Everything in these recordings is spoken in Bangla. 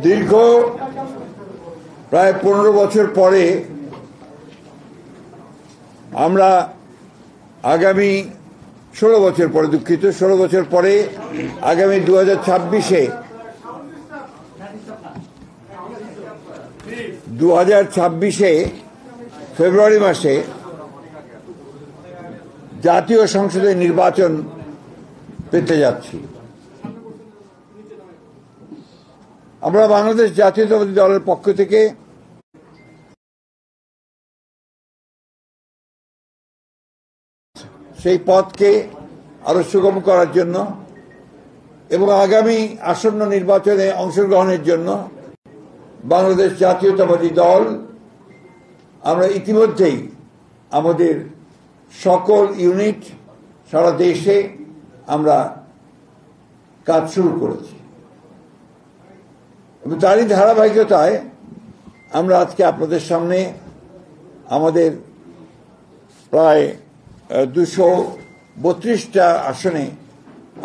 দীর্ঘ প্রায় 15 বছর পরে আমরা আগামী 16 বছর পরে, দুঃখিত, 16 বছর পরে আগামী 2026-এ ফেব্রুয়ারি মাসে জাতীয় সংসদের নির্বাচন পেতে যাচ্ছি। আমরা বাংলাদেশ জাতীয়তাবাদী দলের পক্ষ থেকে সেই পথকে আরো সুগম করার জন্য এবং আগামী আসন্ন নির্বাচনে অংশগ্রহণের জন্য বাংলাদেশ জাতীয়তাবাদী দল আমরা ইতিমধ্যেই আমাদের সকল ইউনিট সারা দেশে আমরা কাজ শুরু করেছি এবং তারই ধারাবাহিকতায় আমরা আজকে আপনাদের সামনে আমাদের প্রায় 232টা আসনে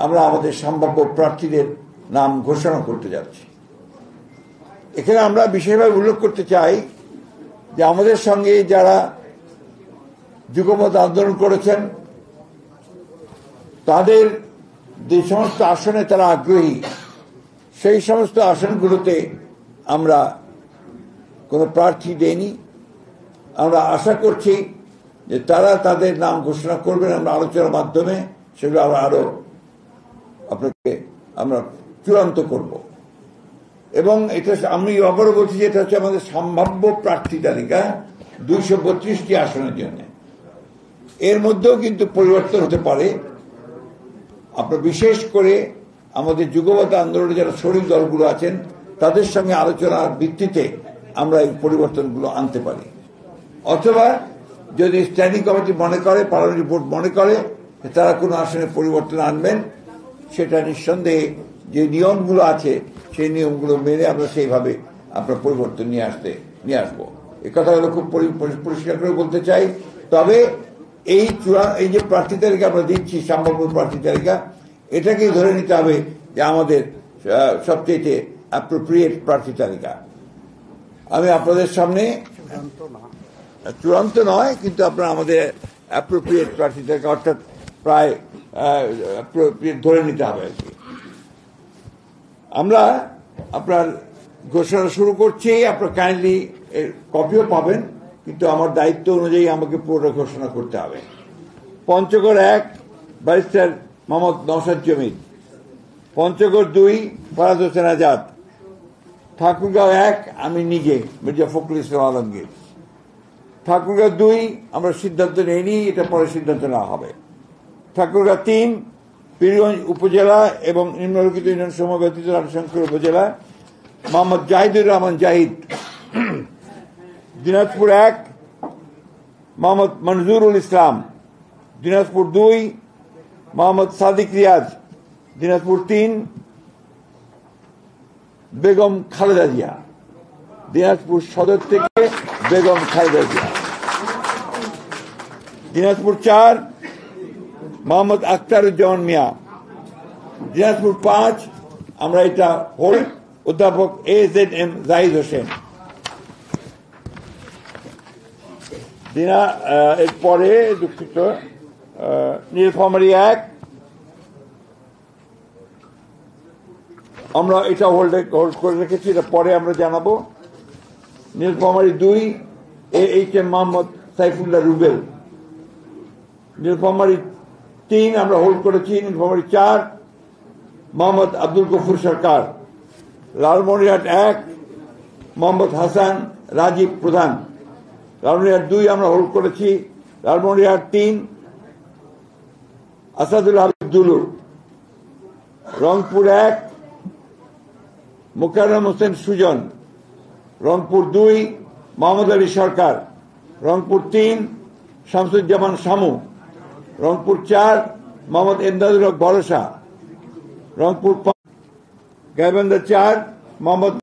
আমরা আমাদের সম্ভাব্য প্রার্থীদের নাম ঘোষণা করতে যাচ্ছি। এখানে আমরা বিশেষভাবে উল্লেখ করতে চাই যে আমাদের সঙ্গে যারা যুগপৎ আন্দোলন করেছেন তাদের যে সমস্ত আসনে তারা আগ্রহী, সেই সমস্ত আসনগুলোতে আমরা কোনো প্রার্থী দেইনি। আমরা আশা করছি যে তারা তাদের নাম ঘোষণা করবেন, আমরা আলোচনার মাধ্যমে সেগুলো আরো আপনাকে আমরা চূড়ান্ত করব। এবং এটা আমি আবারও বলছি যে এটা হচ্ছে আমাদের সম্ভাব্য প্রার্থী তালিকা 232টি আসনের জন্য। এর মধ্যেও কিন্তু পরিবর্তন হতে পারে। আপনার বিশেষ করে আমাদের যুগপৎ আন্দোলনে যারা শরিক দলগুলো আছেন তাদের সঙ্গে আলোচনার ভিত্তিতে আমরা এই পরিবর্তনগুলো আনতে পারি, অথবা যদি স্ট্যান্ডিং কমিটি মনে করে, পার্লামেন্টারি বোর্ড মনে করে তারা কোনো আসনে পরিবর্তন আনবেন, সেটা নিঃসন্দেহে যে নিয়মগুলো আছে সেই নিয়মগুলো মেনে আমরা সেইভাবে আপনার পরিবর্তন নিয়ে আসবো। এই কথাগুলো খুব পরিষ্কার করে বলতে চাই। তবে এই যে প্রার্থী তালিকা আমরা দিচ্ছি, সম্ভাব্য প্রার্থী তালিকা, এটাকেই ধরে নিতে হবে যে আমাদের সবচেয়ে অ্যাপ্রোপ্রিয়েট প্রার্থী তালিকা। আমি আপনাদের সামনে চূড়ান্ত নয়, কিন্তু আপনার আমাদের অ্যাপ্রোপ্রিয়েট প্রার্থী তালিকা, অর্থাৎ প্রায় ধরে নিতে হবে আর কি। আমরা আপনার ঘোষণা শুরু করছি। আপনার কাইন্ডলি কপিও পাবেন, কিন্তু আমার দায়িত্ব অনুযায়ী আমাকে পুরো ঘোষণা করতে হবে। পঞ্চগড় 1 ব্যারিস্টার মোহাম্মদ নওশাদ জমির, পঞ্চগড় 2 ফরাদ হোসেন আজাদ, ঠাকুরগাঁও 1 আমি নিজে মির্জা ফখরুল ইসলাম আলমগীর। ঠাকুরগাঁও 2 আমরা সিদ্ধান্ত নেইনি, এটা পরে সিদ্ধান্ত নেওয়া হবে। ঠাকুরগাঁও 3 পীরগঞ্জ উপজেলা এবং নিম্নলিখিত ইউনিয়ন সমূহ ব্যতীত রানীশঙ্কর উপজেলা মোহাম্মদ জাহিদুর রহমান জাহিদ। দিনাজপুর 1 মোহাম্মদ মনজুরুল ইসলাম, দিনাজপুর 2 মোহাম্মদ সাদিক রিয়াজ, দিনাজপুর 3 বেগম খালেদা জিয়া, দিনাজপুর সদর থেকে বেগম খালেদা জিয়া। দিনাজপুর 4 মোহাম্মদ আখতারুজ্জামান মিয়া, দিনাজপুর 5 আমরা এটা হোল্ড অধ্যাপক AZM জাহিদ হোসেন। এরপরে দুঃখিত, নীলফামারী 1 আমরা এটা হোল্ড করে রেখেছি, এটা পরে আমরা জানাবো। নীলফামারী 2 AHM মোহাম্মদ সাইফুল্লাহ রুবেল। নীলফামারী 3 আমরা হোল্ড করেছি। নীলফামারী 4 মোহাম্মদ আব্দুল গফুর সরকার। লালমনিরহাট 1 মোহাম্মদ হাসান রাজীব প্রধান। লালমনিরহাট 2 আমরা হোল্ড করেছি। লালমনিরহাট 3 আসাদুল হাবিব দুলু। রংপুর 1 মোকাররম হোসেন সুজন। রংপুর 2 মোহাম্মদ আলী সরকার। রংপুর 3 শামসুজ্জামান শামু। রংপুর 4 মোহাম্মদ এমদাদুল হক ভরসা। রংপুর 5 গাইবান্ধা 4 মোহাম্মদ